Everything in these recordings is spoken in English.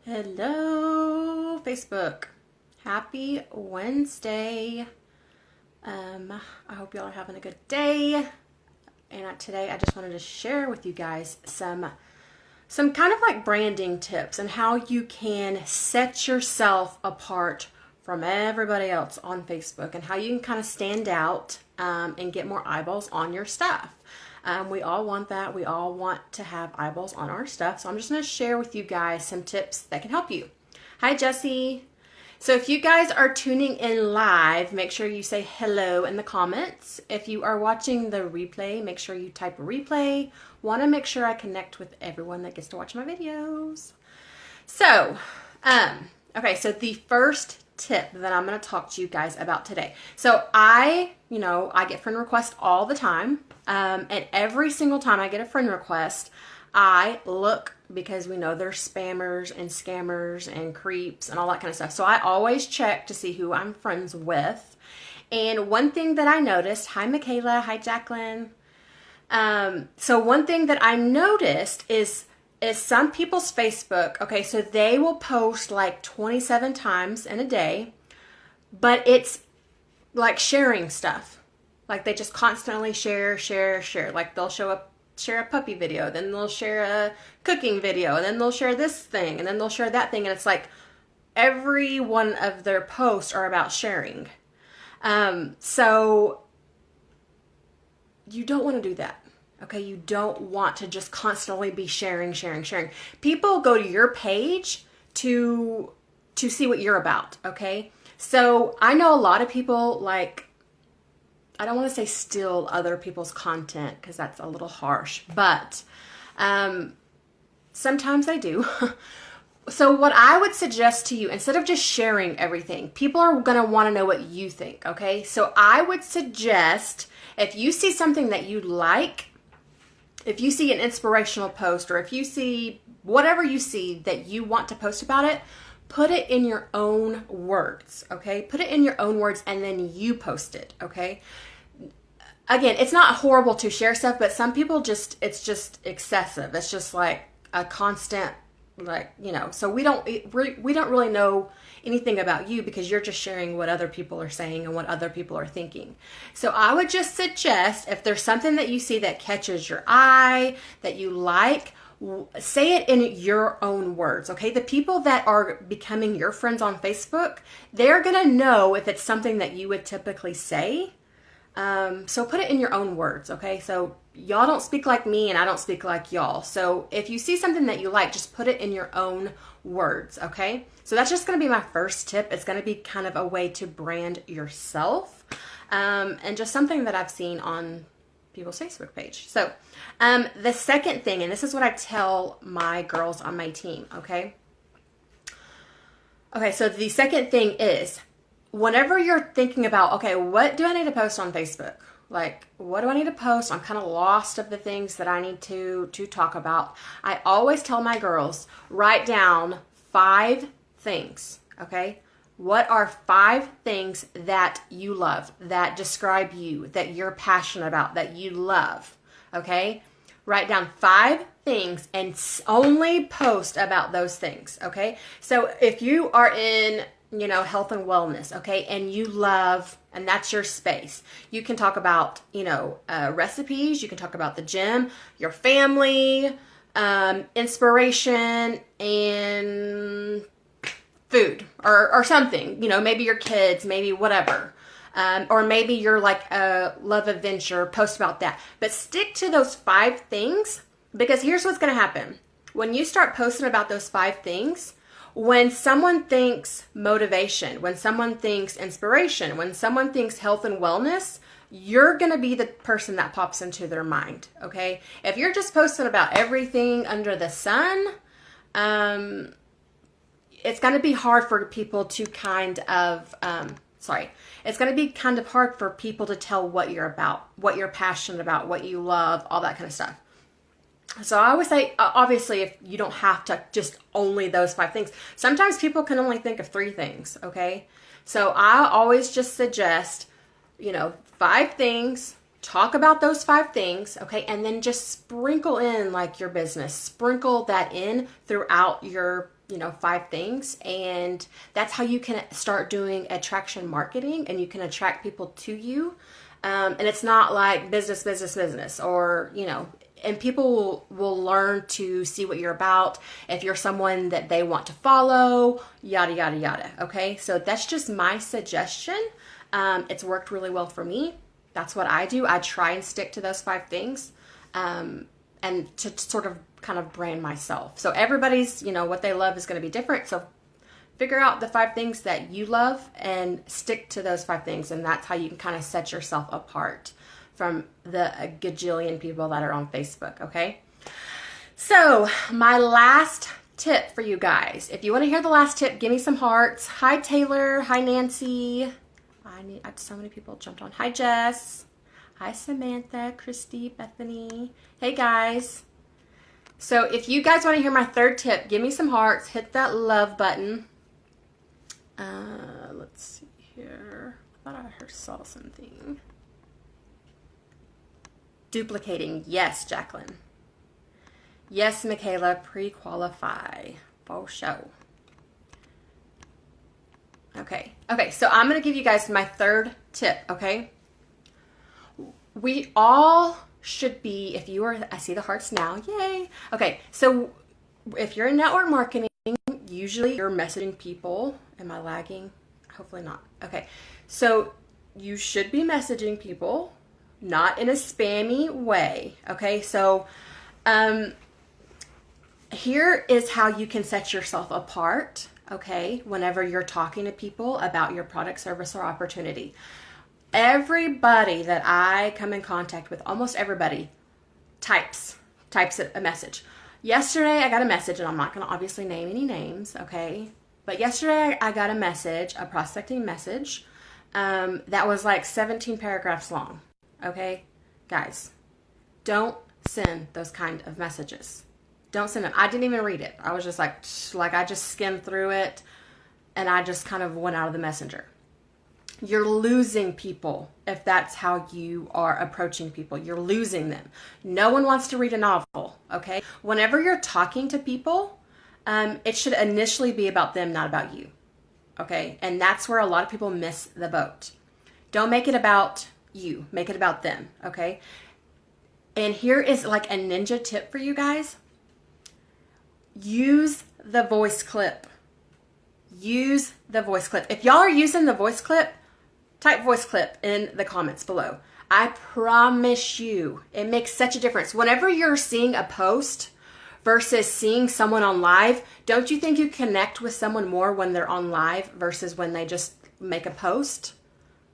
Hello, Facebook. Happy Wednesday. I hope y'all are having a good day. And today I just wanted to share with you guys some kind of like branding tips and how you can set yourself apart from everybody else on Facebook and how you can kind of stand out and get more eyeballs on your stuff. We all want that. We all want to have eyeballs on our stuff. So I'm just going to share with you guys some tips that can help you. Hi, Jesse. So if you guys are tuning in live, make sure you say hello in the comments. If you are watching the replay, make sure you type replay. Want to make sure I connect with everyone that gets to watch my videos. So, okay, so the first tip that I'm going to talk to you guys about today. So I get friend requests all the time. And every single time I get a friend request, I look, because we know there's spammers and scammers and creeps and all that kind of stuff. So I always check to see who I'm friends with. And one thing that I noticed, hi Michaela, hi Jacqueline. So one thing that I noticed is some people's Facebook, okay, so they will post like 27 times in a day, but it's like sharing stuff. Like they just constantly share. Like they'll share a puppy video, then they'll share a cooking video, and then they'll share this thing, and then they'll share that thing. And it's like every one of their posts are about sharing. So you don't want to do that. Okay, you don't want to just constantly be sharing. People go to your page to see what you're about, okay? So I know a lot of people, like, I don't want to say steal other people's content because that's a little harsh, but sometimes I do. So what I would suggest to you, instead of just sharing everything, people are going to want to know what you think, okay? So I would suggest, if you see something that you like, if you see an inspirational post, or if you see whatever you see that you want to post about it, put it in your own words, okay? Put it in your own words and then you post it, okay? Again, it's not horrible to share stuff, but some people it's just excessive. It's just like a constant, like, so we don't really know anything about you because you're just sharing what other people are saying and what other people are thinking. So I would just suggest, if there's something that you see that catches your eye, that you like, say it in your own words, okay? The people that are becoming your friends on Facebook, they're going to know if it's something that you would typically say. So put it in your own words, okay? So y'all don't speak like me and I don't speak like y'all. So if you see something that you like, just put it in your own words, okay? So that's just going to be my first tip. It's going to be kind of a way to brand yourself, and just something that I've seen on people's Facebook page. So the second thing, and this is what I tell my girls on my team, okay? Okay, so the second thing is, whenever you're thinking about, okay, what do I need to post on Facebook? Like, what do I need to post? I'm kind of lost of the things that I need to talk about. I always tell my girls, write down 5 things, okay? What are 5 things that you love, that describe you, that you're passionate about, that you love, okay? Write down 5 things and only post about those things, okay? So if you are in health and wellness, okay, and you love, and that's your space, you can talk about, recipes, you can talk about the gym, your family, inspiration, and food, or something, maybe your kids, maybe whatever, or maybe you're like a love adventure, post about that, but stick to those 5 things, because here's what's going to happen. When you start posting about those 5 things, when someone thinks motivation, when someone thinks inspiration, when someone thinks health and wellness, you're going to be the person that pops into their mind, okay? If you're just posting about everything under the sun, it's going to be hard for people to it's going to be kind of hard for people to tell what you're about, what you're passionate about, what you love, all that kind of stuff. So I always say, obviously, if you don't have to just only those 5 things. Sometimes people can only think of 3 things, okay? So I always just suggest, 5 things, talk about those 5 things, okay? And then just sprinkle in like your business. Sprinkle that in throughout your 5 things. And that's how you can start doing attraction marketing, and you can attract people to you. And it's not like business, or, and people will learn to see what you're about. If you're someone that they want to follow, yada, yada, yada. Okay. So that's just my suggestion. It's worked really well for me. That's what I do. I try and stick to those 5 things, and to sort of kind of brand myself. So everybody's, what they love is going to be different. So figure out the 5 things that you love and stick to those 5 things. And that's how you can kind of set yourself apart from the gajillion people that are on Facebook. Okay. So my last tip for you guys, if you want to hear the last tip, give me some hearts. Hi, Taylor. Hi, Nancy. So many people jumped on. Hi, Jess. Hi, Samantha, Christy, Bethany. Hey, guys. So if you guys want to hear my 3rd tip, give me some hearts. Hit that love button. Let's see here. I thought I saw something. Duplicating. Yes, Jacqueline. Yes, Michaela. Pre-qualify. For show. Okay. So I'm going to give you guys my 3rd tip. Okay. We all should be, I see the hearts now. Yay. Okay. So if you're in network marketing, usually you're messaging people. Am I lagging? Hopefully not. Okay. So you should be messaging people, not in a spammy way. Okay. So, here is how you can set yourself apart. Okay. Whenever you're talking to people about your product, service, or opportunity. Everybody that I come in contact with, almost everybody, types a message. Yesterday, I got a message, and I'm not going to obviously name any names, okay? But yesterday, I got a prospecting message, that was like 17 paragraphs long, okay? Guys, don't send those kind of messages. Don't send them. I didn't even read it. I was just like I just skimmed through it, and I just kind of went out of the messenger. You're losing people if that's how you are approaching people. You're losing them. No one wants to read a novel, okay? Whenever you're talking to people, it should initially be about them, not about you, okay? And that's where a lot of people miss the boat. Don't make it about you. Make it about them, okay? And here is like a ninja tip for you guys. Use the voice clip. Use the voice clip. If y'all are using the voice clip, type voice clip in the comments below. I promise you, it makes such a difference. Whenever you're seeing a post versus seeing someone on live, don't you think you connect with someone more when they're on live versus when they just make a post?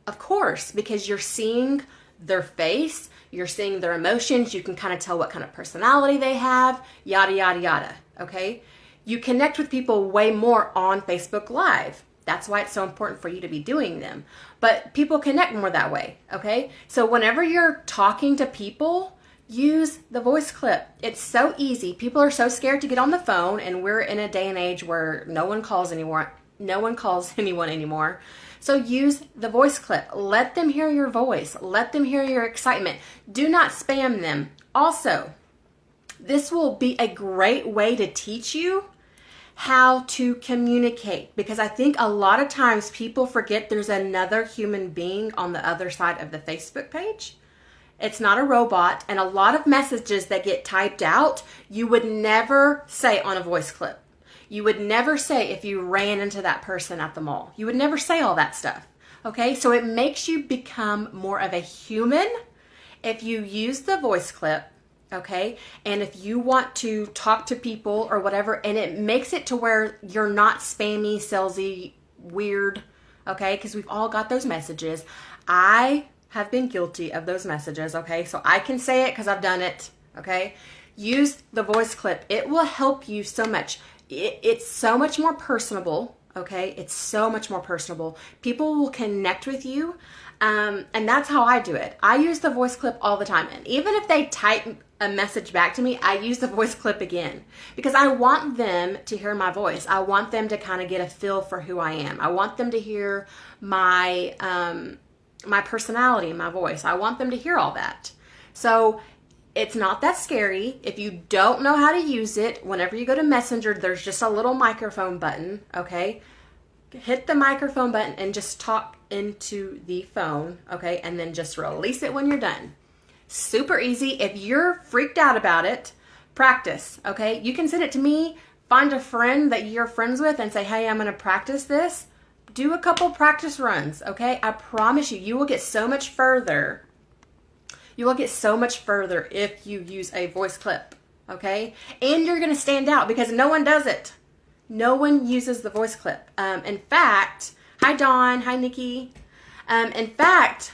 Of course, because you're seeing their face, you're seeing their emotions, you can kind of tell what kind of personality they have, yada, yada, yada, okay? You connect with people way more on Facebook Live. That's why it's so important for you to be doing them. But people connect more that way, okay? So whenever you're talking to people, use the voice clip. It's so easy. People are so scared to get on the phone, and we're in a day and age where no one calls anyone anymore. So use the voice clip. Let them hear your voice. Let them hear your excitement. Do not spam them. Also, this will be a great way to teach you how to communicate, because I think a lot of times people forget there's another human being on the other side of the Facebook page. It's not a robot, and a lot of messages that get typed out, you would never say on a voice clip. You would never say if you ran into that person at the mall. You would never say all that stuff, okay? So it makes you become more of a human if you use the voice clip. Okay. And if you want to talk to people or whatever, and it makes it to where you're not spammy, salesy, weird. Okay. Because we've all got those messages. I have been guilty of those messages. Okay. So I can say it because I've done it. Okay. Use the voice clip. It will help you so much. It's so much more personable. Okay. It's so much more personable. People will connect with you. And that's how I do it. I use the voice clip all the time. And even if they type a message back to me, I use the voice clip again because I want them to hear my voice. I want them to kind of get a feel for who I am. I want them to hear my personality, my voice. I want them to hear all that. So It's not that scary. If you don't know how to use it, whenever you go to Messenger, there's just a little microphone button, okay? Hit the microphone button and just talk into the phone, okay? And then just release it when you're done. Super easy. If you're freaked out about it, practice, okay? You can send it to me, find a friend that you're friends with and say, hey, I'm going to practice this. Do a couple practice runs, okay? I promise you, you will get so much further. You will get so much further if you use a voice clip, okay? And you're going to stand out because no one does it. No one uses the voice clip. In fact, hi Dawn, hi Nikki. In fact,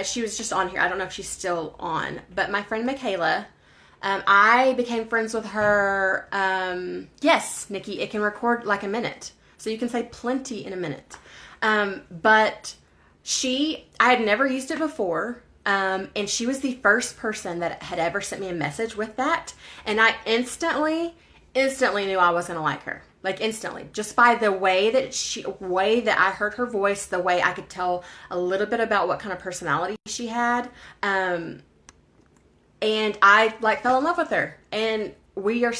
she was just on here. I don't know if she's still on, but my friend Michaela, I became friends with her. Yes, Nikki, it can record like a minute. So you can say plenty in a minute. But I had never used it before. And she was the first person that had ever sent me a message with that. And I instantly knew I was going to like her. Like instantly, just by the way that I heard her voice, the way I could tell a little bit about what kind of personality she had. And I like fell in love with her, and we are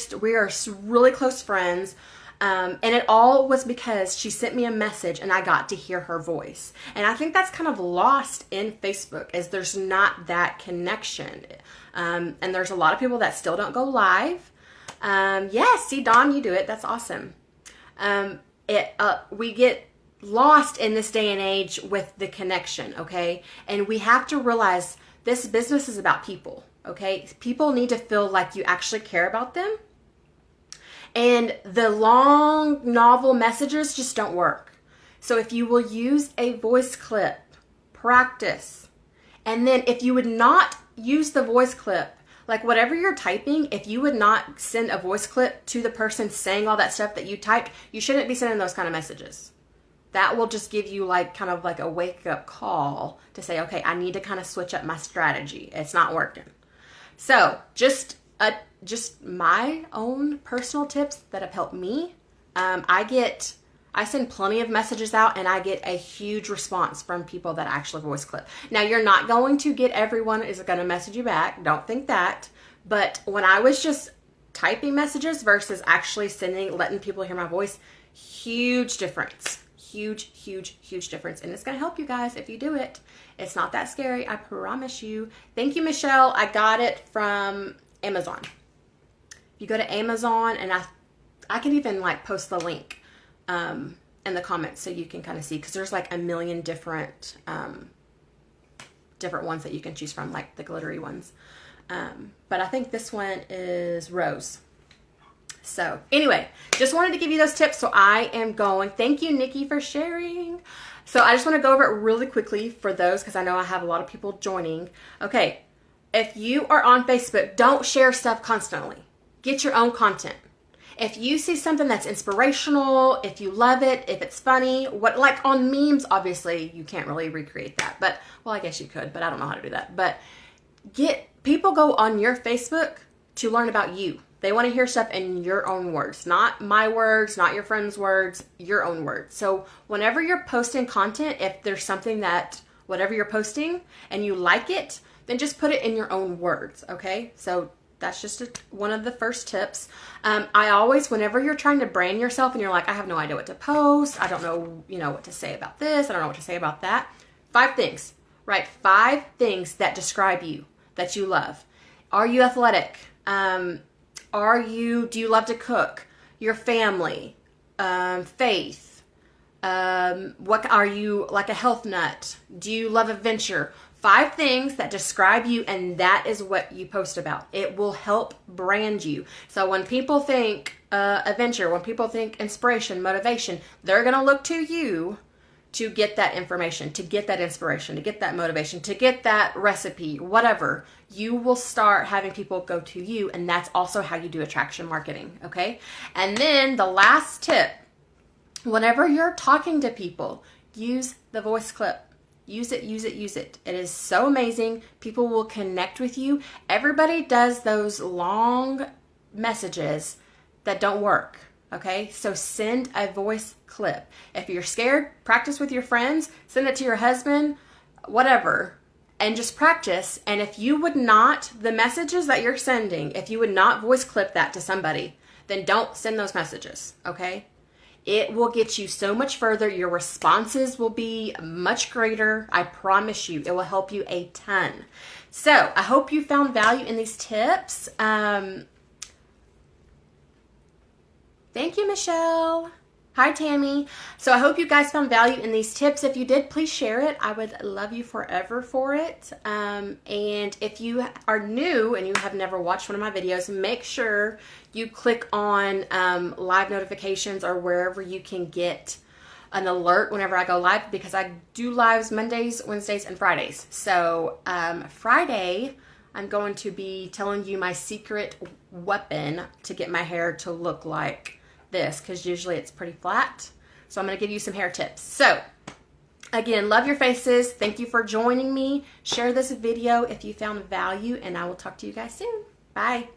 really close friends. And it all was because she sent me a message and I got to hear her voice. And I think that's kind of lost in Facebook, is there's not that connection. And there's a lot of people that still don't go live. Yes, see Dawn, you do it. That's awesome. We get lost in this day and age with the connection. Okay. And we have to realize this business is about people. Okay. People need to feel like you actually care about them. And the long novel messages just don't work. So if you will use a voice clip, practice. And then if you would not use the voice clip, like whatever you're typing, if you would not send a voice clip to the person saying all that stuff that you typed, you shouldn't be sending those kind of messages. That will just give you like kind of like a wake up call to say, okay, I need to kind of switch up my strategy. It's not working. So just my own personal tips that have helped me. I send plenty of messages out and I get a huge response from people that actually voice clip. Now, you're not going to get everyone is going to message you back. Don't think that. But when I was just typing messages versus actually letting people hear my voice, huge difference. Huge difference. And it's going to help you guys if you do it. It's not that scary. I promise you. Thank you, Michelle. I got it from Amazon. You go to Amazon, and I can even like post the link in the comments so you can kind of see, because there's like a million different ones that you can choose from, like the glittery ones. But I think this one is Rose. So anyway, just wanted to give you those tips. So I am going. Thank you, Nikki, for sharing. So I just want to go over it really quickly for those, because I know I have a lot of people joining. Okay, if you are on Facebook, don't share stuff constantly. Get your own content. If you see something that's inspirational, if you love it, if it's funny, like on memes, obviously you can't really recreate that. But, well, I guess you could, but I don't know how to do that. But people go on your Facebook to learn about you. They want to hear stuff in your own words, not my words, not your friend's words, your own words. So whenever you're posting content, if there's something that, whatever you're posting and you like it, then just put it in your own words, okay? So that's just one of the first tips. I always, whenever you're trying to brand yourself and you're like, I have no idea what to post, I don't know, what to say about this, I don't know what to say about that. 5 things, right? 5 things that describe you, that you love. Are you athletic? Do you love to cook? Your family, faith. What are you, like a health nut? Do you love adventure? 5 things that describe you, and that is what you post about. It will help brand you. So when people think adventure, when people think inspiration, motivation, they're going to look to you to get that information, to get that inspiration, to get that motivation, to get that recipe, whatever. You will start having people go to you, and that's also how you do attraction marketing, okay? And then the last tip, whenever you're talking to people, use the voice clip. Use it. It is so amazing. People will connect with you. Everybody does those long messages that don't work. Okay, so send a voice clip. If you're scared, practice with your friends, send it to your husband, whatever. and just practice. And if you would not, the messages that you're sending, if you would not voice clip that to somebody, then don't send those messages, okay? It will get you so much further. Your responses will be much greater. I promise you, it will help you a ton. So I hope you found value in these tips. Thank you, Michelle. Hi, Tammy. So I hope you guys found value in these tips. If you did, please share it. I would love you forever for it. And if you are new and you have never watched one of my videos, make sure you click on live notifications or wherever you can get an alert whenever I go live, because I do lives Mondays, Wednesdays, and Fridays. So Friday, I'm going to be telling you my secret weapon to get my hair to look like this, because usually it's pretty flat. So I'm going to give you some hair tips. So again, love your faces. Thank you for joining me. Share this video if you found value, and I will talk to you guys soon. Bye.